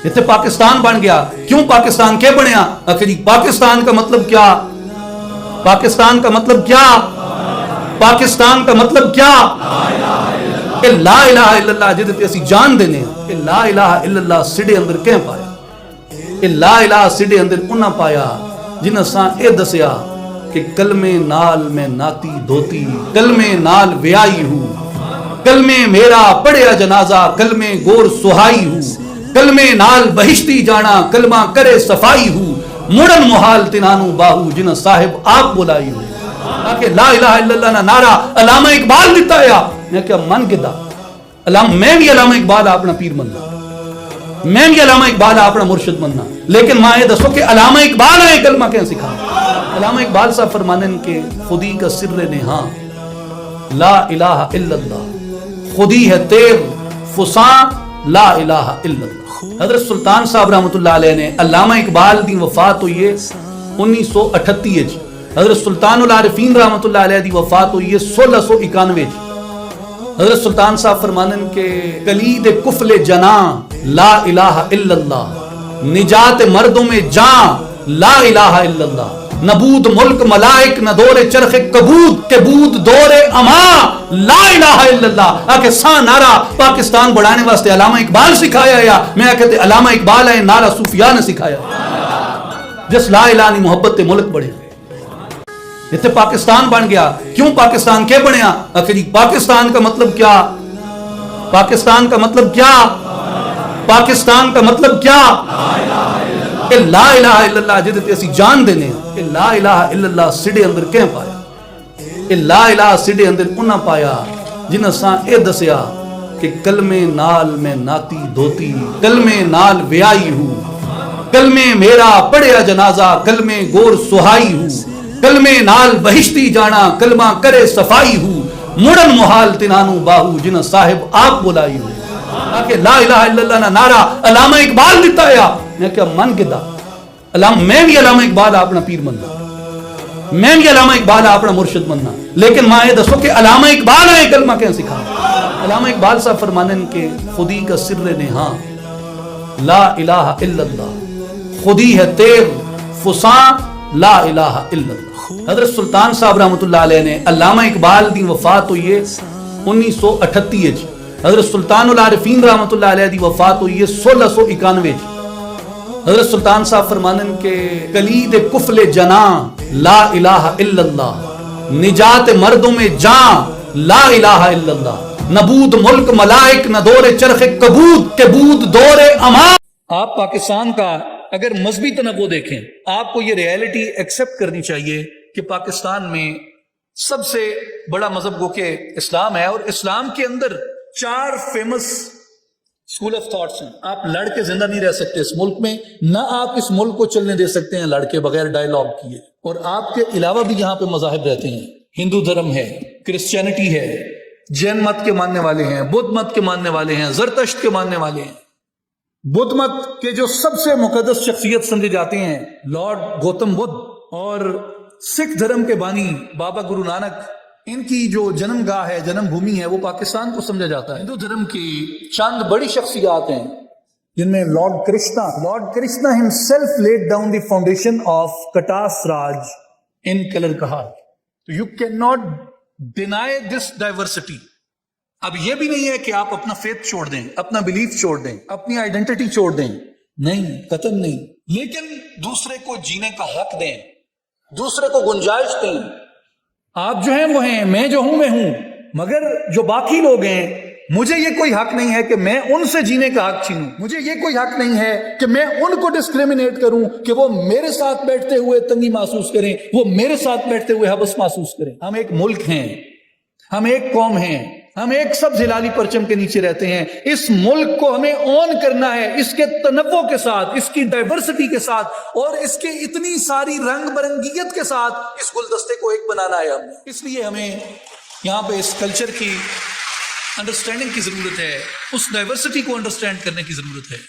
इत्थे पाकिस्तान बन गया। क्यों पाकिस्तान के बनया? आखिर पाकिस्तान का मतलब क्या? पाकिस्तान का मतलब क्या? पाकिस्तान का मतलब क्या? कि ला इलाहा इल्लल्लाह जिहदे ते असीं जान देने कि ला इलाहा इल्लल्लाह सिडे अंदर कैं पाया? कि ला इलाहा सिडे अंदर उन्हां पाया जिन्हां सां ए दसिया कि कलमे नाल मैं नाती धोती, कलमे नाल व्याई हूं, कलमे मेरा पढ़िया जनाजा, कलमे गोर सुहाई हूं, कलमे नाल बहिश्ती जाना, कलमा करे सफाई हूं, मुड़न मुहाल तिनानू बाहू जिन्हां साहिब आप बुलाई हूं। ताकि ला इलाहा इल्लल्लाह ना नारा अलामा इकबाल दिता है। मैं क्या मन किदा मैं भी अलामा इकबाल अपना पीर मनना, मैं भी अलामा इकबाल अपना मुर्शिद मनना, लेकिन मां ये दसो कि अलामा इकबाल है कलमा क्या सिखा? अलामा इकबाल साहब फरमाने के खुदी का सिर्र नेहा ला इलाहा इल्लल्लाह, खुदी है तेग फुसा ला इलाहा इल्लल्लाह। हजरत सुल्तान साहब रहमतुल्लाह अलैह ने अल्लामा इकबाल दी वफात हुई है 1938। हजरत सुल्तानुल आरिफीन रहमतुल्लाह अलैह दी वफात हुई है 1691। हजरत सुल्तान साहब फरमाने के कलीद कुफले जना ला इलाहा इल्लल्लाह, निजात मर्दों में जा ला इलाहा इल्लल्लाह, नबूद मुल्क मलाइक न दौरे चरखे कबूद के बूद दौरे अमा ला इलाहा इल्लल्लाह। आके सा नारा पाकिस्तान बढ़ाने वास्ते अलामा इकबाल सिखाया या मैं कहते अलामा इकबाल है नारा सूफिया ने सिखाया। जिस ला इलाहा नी मोहब्बत ते मुल्क बढ़े। इत्थे पाकिस्तान बन गया। क्यों पाकिस्तान के बनया? आखिर पाकिस्तान का मतलब क्या? पाकिस्तान का मतलब क्या? पाकिस्तान का मतलब क्या? कि ला इलाहा इल्लल्लाह जिहदे ते असीं जान देने कि ला इलाहा इल्लल्लाह सिडे अंदर कैं पाया? कि ला इलाहा सिडे अंदर उन्हां पाया जिन्हां सां ए दसिया कि कलमे नाल मैं नाती धोती, कलमे नाल व्याई हूं, कलमे मेरा पढ़िया जनाजा, कलमे गोर सुहाई हूं, कलमे नाल बहिश्ती जाना, कलमा करे सफाई हूं, मुड़न मुहाल तिनानू बाहू जिन्हां साहिब आप बुलाई हूं। ताकि ला इलाहा इल्लल्लाह ना नारा अलामा इकबाल दिता है। मैं क्या मन किदा मैं भी अलामा इकबाल अपना पीर मनना, मैं भी अलामा इकबाल अपना मुर्शिद मनना, लेकिन मां ये दसो कि अलामा इकबाल है कलमा क्या सिखा? अलामा इकबाल साहब फरमाने के खुदी का सिर्र नेहा ला इलाहा इल्लल्लाह, खुदी है तेग फुसा ला इलाहा इल्लल्लाह। हजरत सुल्तान साहब रहमतुल्लाह अलैह ने अल्लामा इकबाल दी वफात हुई है 1938। हजरत सुल्तानुल आरिफीन रहमतुल्लाह अलैह दी वफात हुई है 1691। हजरत सुल्तान साहब फरमाने के कलीद कुफले जना ला इलाहा इल्लल्लाह, निजात मर्दों में जा ला इलाहा इल्लल्लाह, नबूद मुल्क मलाइक न दौरे चरखे कबूद के बूद दौरे अमा। आप पाकिस्तान का अगर मजहबी तनव्वुर देखें, आपको ये रियलिटी एक्सेप्ट करनी चाहिए कि पाकिस्तान में सबसे बड़ा मजहब गो के इस्लाम है, और इस्लाम के अंदर 4 फेमस स्कूल ऑफ थॉट्स हैं। आप लड़ के जिंदा नहीं रह सकते इस मुल्क में, ना आप इस मुल्क को चलने दे सकते हैं लड़के बगैर डायलॉग किए। और आपके अलावा भी यहाँ पे मजाहिब रहते हैं। हिंदू धर्म है, क्रिश्चियनिटी है, जैन मत के मानने वाले हैं, बुद्ध मत के मानने वाले हैं, जरतश्त के मानने वाले हैं। बुद्ध मत के जो सबसे मुकद्दस शख्सियत समझे जाते हैं लॉर्ड गौतम बुद्ध, और सिख धर्म के बानी बाबा गुरु नानक, इनकी जो जन्मगाह है, जन्मभूमि है, वो पाकिस्तान को समझा जाता है। हिंदू धर्म की चंद बड़ी शख्सियत हैं जिनमें lord Krishna himself laid down the foundation of Katas Raj in Kallar Kahar. तो you can not deny this diversity. अब यह भी नहीं है कि आप अपना फेथ छोड़ दें, अपना बिलीफ छोड़ दें, अपनी आइडेंटिटी छोड़ दें, नहीं, कतई नहीं, लेकिन दूसरे को जीने का हक दें, दूसरे को गुंजाइश दें। आप जो हैं वो हैं, मैं जो हूं मैं हूं, मगर जो बाकी लोग हैं, मुझे ये कोई हक नहीं है कि मैं उनसे जीने का हक छीनूं, मुझे ये कोई हक नहीं है कि मैं उनको डिस्क्रिमिनेट करूं कि वो मेरे साथ बैठते हुए तंगी महसूस करें, वो मेरे साथ बैठते हुए हबस महसूस करें। हम एक मुल्क हैं, हम एक कौम हैं, हम एक सब जिलाली परचम के नीचे रहते हैं। इस मुल्क को हमें ऑन करना है, इसके तनव्वुर के साथ, इसकी डाइवर्सिटी के साथ, और इसके इतनी सारी रंग बरंगियत के साथ इस गुलदस्ते को एक बनाना है हमने। इसलिए हमें यहाँ पे इस कल्चर की अंडरस्टैंडिंग की जरूरत है, उस डाइवर्सिटी को अंडरस्टैंड करने की जरूरत है।